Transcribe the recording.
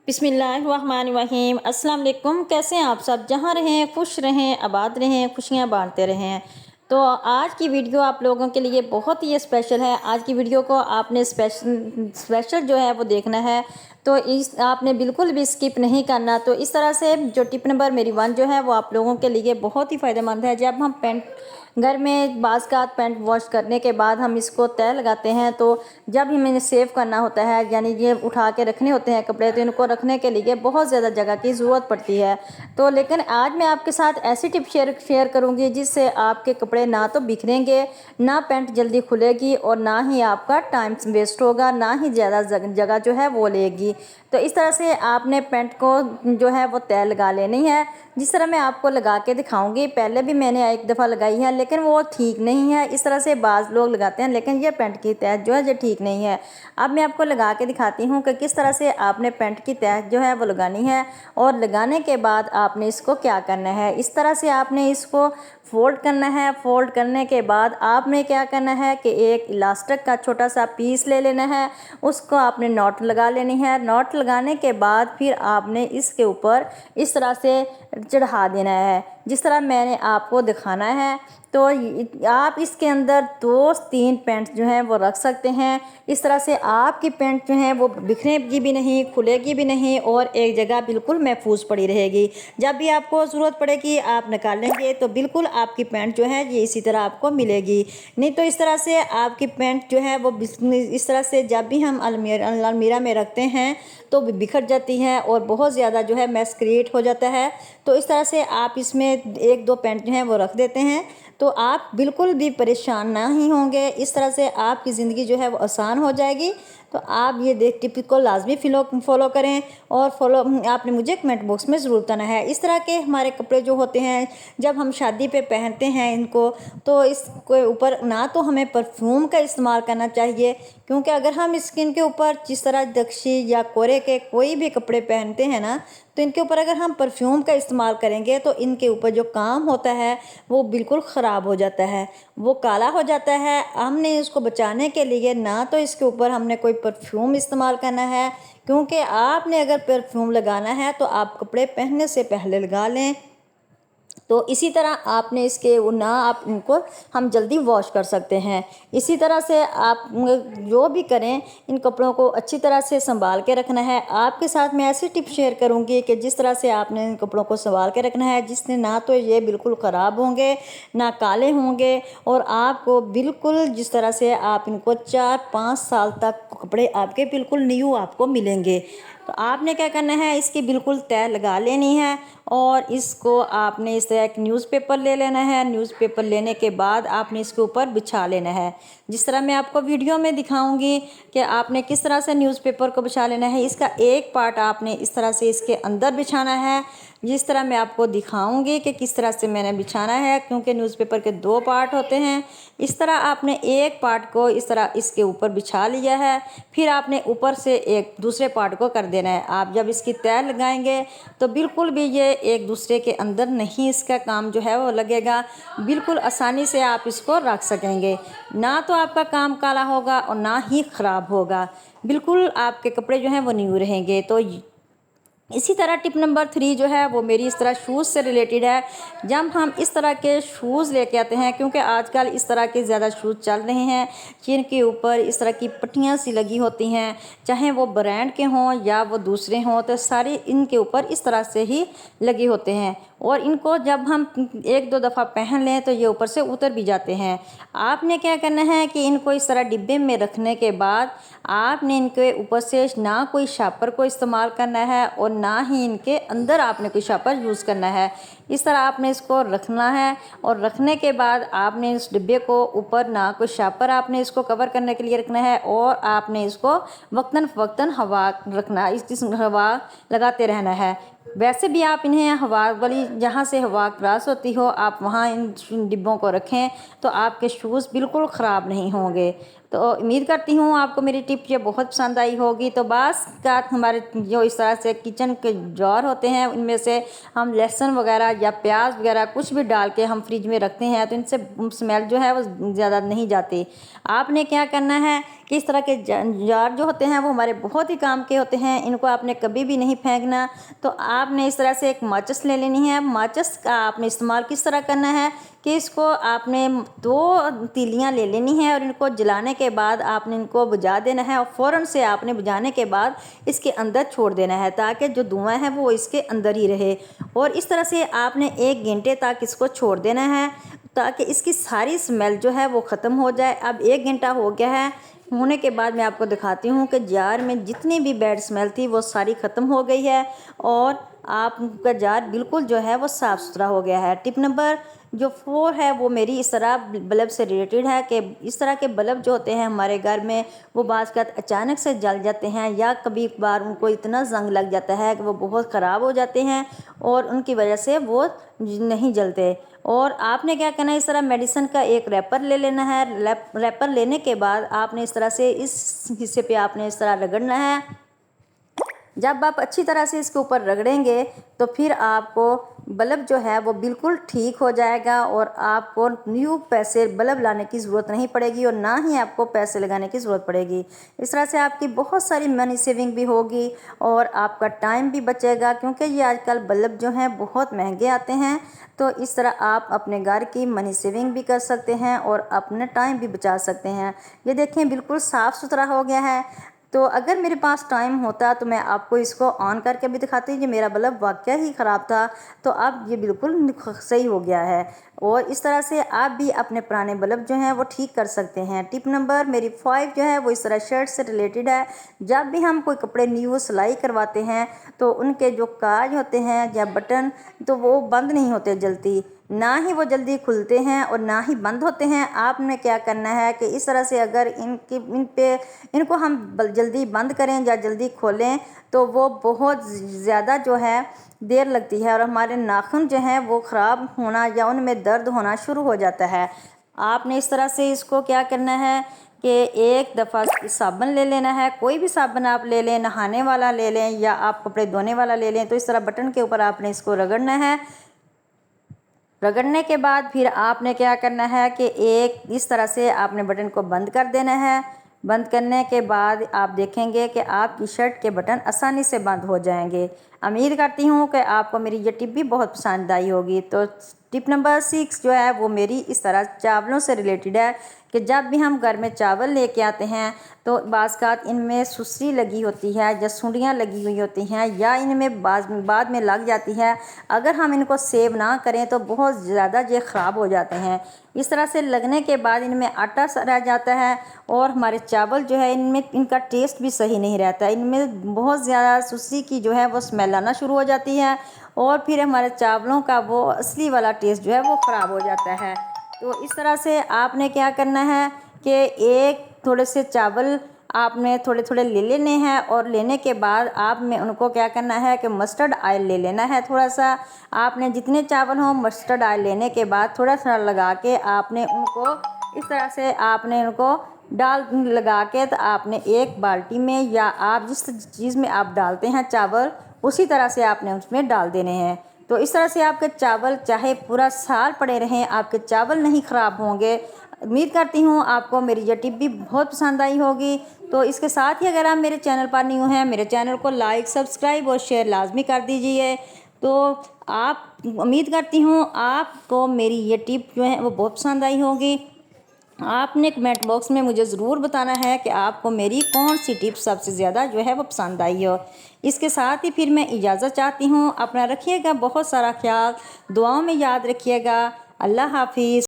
बिस्मिल्लाहिर्रहमानिर्रहीम। अस्सलाम वालेकुम। कैसे हैं आप सब? जहाँ रहें खुश रहें, आबाद रहें, खुशियाँ बांटते रहें। तो आज की वीडियो आप लोगों के लिए बहुत ही स्पेशल है। आज की वीडियो को आपने स्पेशल स्पेशल जो है वो देखना है, तो इस आपने बिल्कुल भी स्किप नहीं करना। तो इस तरह से जो टिप नंबर मेरी 1 जो है वो आप लोगों के लिए बहुत ही फ़ायदेमंद है। जब हम पेंट घर में बाज़ का पेंट वॉश करने के बाद हम इसको तय लगाते हैं, तो जब हमें सेव करना होता है, यानी ये उठा के रखने होते हैं कपड़े, तो इनको रखने के लिए बहुत ज़्यादा जगह की ज़रूरत पड़ती है। तो लेकिन आज मैं आपके साथ ऐसी टिप शेयर करूँगी जिससे आपके कपड़े ना तो बिखरेंगे, ना पेंट जल्दी खुलेगी, और ना ही आपका टाइम वेस्ट होगा, ना ही ज़्यादा जगह जो है वो लेगी। तो इस तरह से आपने पेंट को जो है वो तय लगा लेनी है, जिस तरह मैं आपको लगा के दिखाऊंगी। पहले भी मैंने एक दफ़ा लगाई है, लेकिन वो ठीक नहीं है। इस तरह से बाज़ लोग लगाते हैं, लेकिन ये पेंट की तय जो है ये ठीक नहीं है। अब मैं आपको लगा के दिखाती हूँ कि किस तरह से आपने पेंट की तय जो है वो लगानी है, और लगाने के बाद आपने इसको क्या करना है। इस तरह से आपने इसको फोल्ड करना है। फोल्ड करने के बाद आपने क्या करना है कि एक इलास्टिक का छोटा सा पीस ले लेना है, उसको आपने नॉट लगा लेनी है। नॉट लगाने के बाद फिर आपने इसके ऊपर इस तरह से चढ़ा देना है, जिस तरह मैंने आपको दिखाना है। तो आप इसके अंदर 2-3 पेंट जो हैं वो रख सकते हैं। इस तरह से आपकी पेंट जो है वो बिखरेगी भी नहीं, खुलेगी भी नहीं, और एक जगह बिल्कुल महफूज पड़ी रहेगी। जब भी आपको ज़रूरत पड़ेगी आप निकालेंगे तो बिल्कुल आपकी पेंट जो है ये इसी तरह आपको मिलेगी। नहीं तो इस तरह से आपकी पेंट जो है वो इस तरह से जब भी हम अलमीरा में रखते हैं तो बिखर जाती है और बहुत ज़्यादा जो है मैस क्रिएट हो जाता है। तो इस तरह से आप इसमें 1-2 पेंट जो हैं वो रख देते हैं, तो आप बिल्कुल भी परेशान ना ही होंगे। इस तरह से आपकी ज़िंदगी जो है वो आसान हो जाएगी। तो आप ये टिप को लाजमी फॉलो करें, और आपने मुझे कमेंट बॉक्स में ज़रूर बताना है। इस तरह के हमारे कपड़े जो होते हैं जब हम शादी पे पहनते हैं इनको, तो इसके ऊपर ना तो हमें परफ्यूम का इस्तेमाल करना चाहिए, क्योंकि अगर हम स्किन के ऊपर जिस तरह दक्षी या कोरे के कोई भी कपड़े पहनते हैं ना, तो इनके ऊपर अगर हम परफ्यूम का इस्तेमाल करेंगे तो इनके ऊपर जो काम होता है वो बिल्कुल ख़राब हो जाता है, वो काला हो जाता है। हमने इसको बचाने के लिए ना तो इसके ऊपर हमने कोई परफ्यूम इस्तेमाल करना है, क्योंकि आपने अगर परफ्यूम लगाना है तो आप कपड़े पहनने से पहले लगा लें। तो इसी तरह आपने इसके ना आप इनको हम जल्दी वॉश कर सकते हैं। इसी तरह से आप जो भी करें इन कपड़ों को अच्छी तरह से संभाल के रखना है। आपके साथ मैं ऐसी टिप शेयर करूंगी कि जिस तरह से आपने इन कपड़ों को संभाल के रखना है, जिससे ना तो ये बिल्कुल ख़राब होंगे, ना काले होंगे, और आपको बिल्कुल जिस तरह से आप इनको 4-5 साल तक कपड़े आपके बिल्कुल न्यू आपको मिलेंगे। तो आपने क्या करना है, इसकी बिल्कुल तय लगा लेनी है, और इसको आपने इस तरह एक न्यूज़पेपर ले लेना है। न्यूज़पेपर लेने के बाद आपने इसके ऊपर बिछा लेना है, जिस तरह मैं आपको वीडियो में दिखाऊंगी कि आपने किस तरह से न्यूज़पेपर को बिछा लेना है। इसका एक पार्ट आपने इस तरह से इसके अंदर बिछाना है, जिस तरह मैं आपको दिखाऊंगी कि किस तरह से मैंने बिछाना है, क्योंकि न्यूज़पेपर के 2 पार्ट होते हैं। इस तरह आपने एक पार्ट को इस तरह इसके ऊपर बिछा लिया है, फिर आपने ऊपर से एक दूसरे पार्ट को कर देना है। आप जब इसकी तय लगाएंगे तो बिल्कुल भी ये एक दूसरे के अंदर नहीं इसका काम जो है वो लगेगा, बिल्कुल आसानी से आप इसको रख सकेंगे। ना तो आपका काम काला होगा और ना ही ख़राब होगा, बिल्कुल आपके कपड़े जो हैं वो न्यू रहेंगे। तो इसी तरह टिप नंबर 3 जो है वो मेरी इस तरह शूज़ से रिलेटेड है। जब हम इस तरह के शूज़ लेके आते हैं, क्योंकि आजकल इस तरह के ज़्यादा शूज़ चल रहे हैं जिनके ऊपर इस तरह की पट्टियाँ सी लगी होती हैं, चाहे वो ब्रांड के हों या वो दूसरे हों, तो सारे इनके ऊपर इस तरह से ही लगे होते हैं, और इनको जब हम 1-2 दफ़ा पहन लें तो ये ऊपर से उतर भी जाते हैं। आपने क्या करना है कि इनको इस तरह डिब्बे में रखने के बाद आपने इनके ऊपर से ना कोई शापर को इस्तेमाल करना है, और ना ही इनके अंदर आपने कोई शापर यूज़ करना है। इस तरह आपने इसको रखना है, और रखने के बाद आपने इस डिब्बे को ऊपर ना कोई शापर आपने इसको कवर करने के लिए रखना है, और आपने इसको वक्तन फ़वक्तन हवा रखना, इस हवा लगाते रहना है। वैसे भी आप इन्हें हवा वाली जहाँ से हवा क्रॉस होती हो आप वहाँ इन डिब्बों को रखें, तो आपके शूज़ बिल्कुल ख़राब नहीं होंगे। तो उम्मीद करती हूँ आपको मेरी टिप ये बहुत पसंद आई होगी। तो बास का हमारे जो इस तरह से किचन के ड्रॉर होते हैं उनमें से हम लहसुन वगैरह या प्याज वगैरह कुछ भी डाल के हम फ्रिज में रखते हैं तो इनसे स्मेल जो है वो ज़्यादा नहीं जाती। आपने क्या करना है कि इस तरह के जार जो होते हैं वो हमारे बहुत ही काम के होते हैं, इनको आपने कभी भी नहीं फेंकना। तो आपने इस तरह से एक माचिस ले लेनी है। माचिस का आपने इस्तेमाल किस तरह करना है कि इसको आपने 2 तीलियाँ ले लेनी है और इनको जलाने के बाद आपने इनको बुझा देना है और फ़ौरन से आपने बुझाने के बाद इसके अंदर छोड़ देना है ताकि जो धुआं है वो इसके अंदर ही रहे। और इस तरह से आपने 1 घंटे तक इसको छोड़ देना है ताकि इसकी सारी स्मेल जो है वो ख़त्म हो जाए। अब 1 घंटा हो गया है, होने के बाद मैं आपको दिखाती हूँ कि जार में जितनी भी बैड स्मेल थी वो सारी ख़त्म हो गई है और आपका जार बिल्कुल जो है वो साफ़ सुथरा हो गया है। टिप नंबर जो 4 है वो मेरी इस तरह बल्ब से रिलेटेड है कि इस तरह के बल्ब जो होते हैं हमारे घर में वो बाज़ अचानक से जल जाते हैं या कभी कभार उनको इतना जंग लग जाता है कि वो बहुत ख़राब हो जाते हैं और उनकी वजह से वो नहीं जलते। और आपने क्या करना है, इस तरह मेडिसिन का एक रैपर ले लेना है। रैपर लेने के बाद आपने इस तरह से इस हिस्से पे आपने इस तरह रगड़ना है। जब आप अच्छी तरह से इसके ऊपर रगड़ेंगे तो फिर आपको बल्ब जो है वो बिल्कुल ठीक हो जाएगा और आपको न्यू पैसे बल्ब लाने की ज़रूरत नहीं पड़ेगी और ना ही आपको पैसे लगाने की ज़रूरत पड़ेगी। इस तरह से आपकी बहुत सारी मनी सेविंग भी होगी और आपका टाइम भी बचेगा क्योंकि ये आजकल बल्ब जो हैं बहुत महंगे आते हैं। तो इस तरह आप अपने घर की मनी सेविंग भी कर सकते हैं और अपना टाइम भी बचा सकते हैं। ये देखें बिल्कुल साफ़ सुथरा हो गया है। तो अगर मेरे पास टाइम होता तो मैं आपको इसको ऑन करके भी दिखाती कि मेरा बल्ब वाकई ही ख़राब था, तो अब ये बिल्कुल सही हो गया है। और इस तरह से आप भी अपने पुराने बल्ब जो हैं वो ठीक कर सकते हैं। टिप नंबर मेरी 5 जो है वो इस तरह शर्ट से रिलेटेड है। जब भी हम कोई कपड़े न्यू सिलाई करवाते हैं तो उनके जो काज होते हैं या बटन तो वो बंद नहीं होते जल्दी, ना ही वो जल्दी खुलते हैं और ना ही बंद होते हैं। आपने क्या करना है कि इस तरह से अगर इनको हम जल्दी बंद करें या जल्दी खोलें तो वो बहुत ज़्यादा जो है देर लगती है और हमारे नाखून जो हैं वो ख़राब होना या उनमें दर्द होना शुरू हो जाता है। आपने इस तरह से इसको क्या करना है कि एक दफ़ा साबुन ले लेना है। कोई भी साबुन आप ले लें, नहाने वाला ले लें या आप कपड़े धोने वाला ले लें। तो इस तरह बटन के ऊपर आपने इसको रगड़ना है। रगड़ने के बाद फिर आपने क्या करना है कि एक इस तरह से आपने बटन को बंद कर देना है। बंद करने के बाद आप देखेंगे कि आपकी शर्ट के बटन आसानी से बंद हो जाएंगे। उम्मीद करती हूँ कि आपको मेरी ये टिप भी बहुत पसंद आई होगी। तो टिप नंबर 6 जो है वो मेरी इस तरह चावलों से रिलेटेड है कि जब भी हम घर में चावल लेके आते हैं तो बाज़ इनमें सुसरी लगी होती है या सुंडियाँ लगी हुई होती हैं या इनमें बाद में लग जाती है। अगर हम इनको सेव ना करें तो बहुत ज़्यादा ये ख़राब हो जाते हैं। इस तरह से लगने के बाद इनमें आटा सा रह जाता है और हमारे चावल जो है इनमें इनका टेस्ट भी सही नहीं रहता। इनमें बहुत ज़्यादा सुसरी की जो है वो स्मेल आना शुरू हो जाती है और फिर हमारे चावलों का वो असली वाला टेस्ट जो है वो ख़राब हो जाता है। तो इस तरह से आपने क्या करना है कि एक थोड़े से चावल आपने थोड़े थोड़े ले लेने हैं और लेने के बाद आप में उनको क्या करना है कि मस्टर्ड ऑयल ले लेना है। थोड़ा सा आपने जितने चावल हों मस्टर्ड ऑयल लेने के बाद थोड़ा सा लगा के आपने उनको इस तरह से आपने उनको डाल लगा के तो आपने एक बाल्टी में या आप जिस चीज़ में आप डालते हैं चावल उसी तरह से आपने उसमें डाल देने हैं। तो इस तरह से आपके चावल चाहे पूरा साल पड़े रहें आपके चावल नहीं ख़राब होंगे। उम्मीद करती हूँ आपको मेरी ये टिप भी बहुत पसंद आई होगी। तो इसके साथ ही अगर आप मेरे चैनल पर न्यू हैं मेरे चैनल को लाइक सब्सक्राइब और शेयर लाजमी कर दीजिए। तो आप उम्मीद करती हूँ आपको मेरी ये टिप जो है वो बहुत पसंद आई होगी। आपने कमेंट बॉक्स में मुझे ज़रूर बताना है कि आपको मेरी कौन सी टिप सबसे ज़्यादा जो है वो पसंद आई हो। इसके साथ ही फिर मैं इजाज़त चाहती हूँ। अपना रखिएगा बहुत सारा ख्याल, दुआओं में याद रखिएगा। अल्लाह हाफिज़।